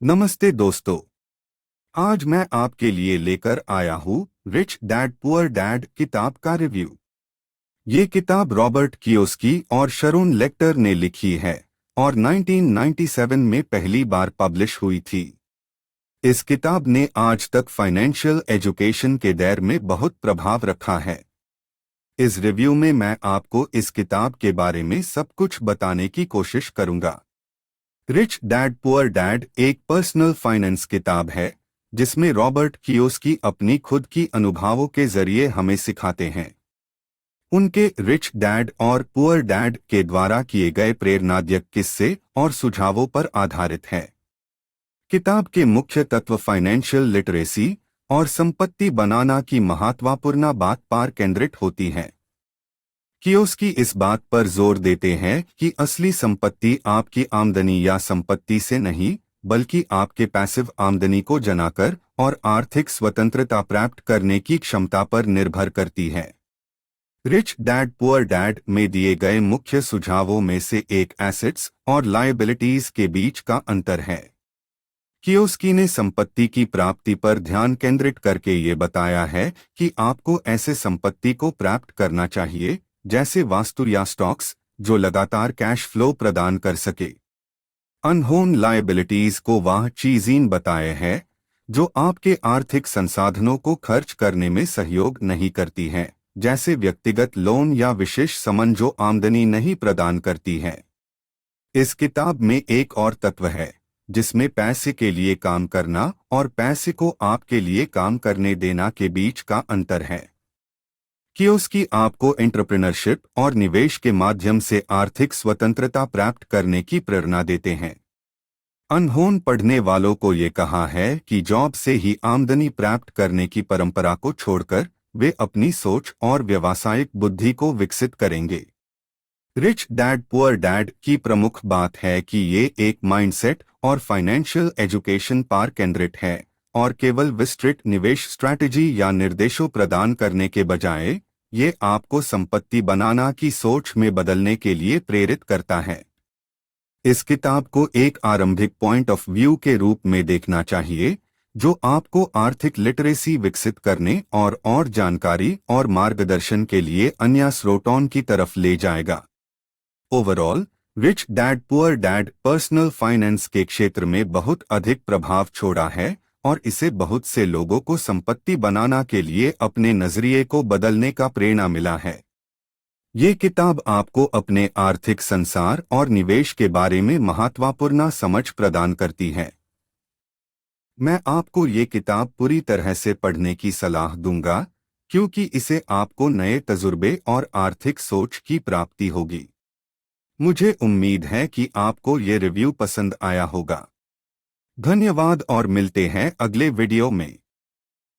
नमस्ते दोस्तों। आज मैं आपके लिए लेकर आया हूँ रिच डैड पुअर डैड किताब का रिव्यू। ये किताब रॉबर्ट कियोस्की और शरोन लेक्टर ने लिखी है और 1997 में पहली बार पब्लिश हुई थी। इस किताब ने आज तक फाइनेंशियल एजुकेशन के दायरे में बहुत प्रभाव रखा है। इस रिव्यू में मैं आपको इस किताब के बारे में सब कुछ बताने की कोशिश करूंगा। रिच डैड पुअर डैड एक पर्सनल फाइनेंस किताब है जिसमें रॉबर्ट कियोस्की अपनी खुद की अनुभवों के जरिए हमें सिखाते हैं। उनके रिच डैड और पुअर डैड के द्वारा किए गए प्रेरणादायक किस्से और सुझावों पर आधारित है। किताब के मुख्य तत्व फाइनेंशियल लिटरेसी और संपत्ति बनाना की महत्वपूर्ण बात पर केंद्रित होती हैं। कियोस्की इस बात पर जोर देते हैं कि असली संपत्ति आपकी आमदनी या संपत्ति से नहीं, बल्कि आपके पैसिव आमदनी को जनाकर और आर्थिक स्वतंत्रता प्राप्त करने की क्षमता पर निर्भर करती है। रिच डैड पुअर डैड में दिए गए मुख्य सुझावों में से एक एसेट्स और लायबिलिटीज के बीच का अंतर है। कियोस्की ने संपत्ति की प्राप्ति पर ध्यान केंद्रित करके ये बताया है कि आपको ऐसे संपत्ति को प्राप्त करना चाहिए जैसे वास्तु या स्टॉक्स जो लगातार कैश फ्लो प्रदान कर सके। अनहोन लायबिलिटीज को वह चीजें बताए हैं जो आपके आर्थिक संसाधनों को खर्च करने में सहयोग नहीं करती हैं, जैसे व्यक्तिगत लोन या विशेष सामान जो आमदनी नहीं प्रदान करती है। इस किताब में एक और तत्व है जिसमें पैसे के लिए काम करना और पैसे को आपके लिए काम करने देना के बीच का अंतर है। कियोस्की आपको एंटरप्रेन्योरशिप और निवेश के माध्यम से आर्थिक स्वतंत्रता प्राप्त करने की प्रेरणा देते हैं। अनहोन पढ़ने वालों को ये कहा है कि जॉब से ही आमदनी प्राप्त करने की परंपरा को छोड़कर वे अपनी सोच और व्यावसायिक बुद्धि को विकसित करेंगे। रिच डैड पुअर डैड की प्रमुख बात है कि ये एक माइंडसेट और फाइनेंशियल एजुकेशन पर केंद्रित है और केवल विस्तृत निवेश स्ट्रैटेजी या निर्देशों प्रदान करने के बजाय ये आपको संपत्ति बनाना की सोच में बदलने के लिए प्रेरित करता है। इस किताब को एक आरंभिक पॉइंट ऑफ व्यू के रूप में देखना चाहिए जो आपको आर्थिक लिटरेसी विकसित करने और जानकारी और मार्गदर्शन के लिए अन्य स्रोतों की तरफ ले जाएगा। Overall, rich dad poor dad personal finance के क्षेत्र में बहुत अधिक प्रभाव छोड़ा है और इसे बहुत से लोगों को संपत्ति बनाना के लिए अपने नजरिए को बदलने का प्रेरणा मिला है। ये किताब आपको अपने आर्थिक संसार और निवेश के बारे में महत्वपूर्ण समझ प्रदान करती है। मैं आपको ये किताब पूरी तरह से पढ़ने की सलाह दूंगा क्योंकि इसे आपको नए तजुर्बे और आर्थिक सोच की प्राप्ति होगी। मुझे उम्मीद है कि आपको ये रिव्यू पसंद आया होगा। धन्यवाद और मिलते हैं अगले वीडियो में।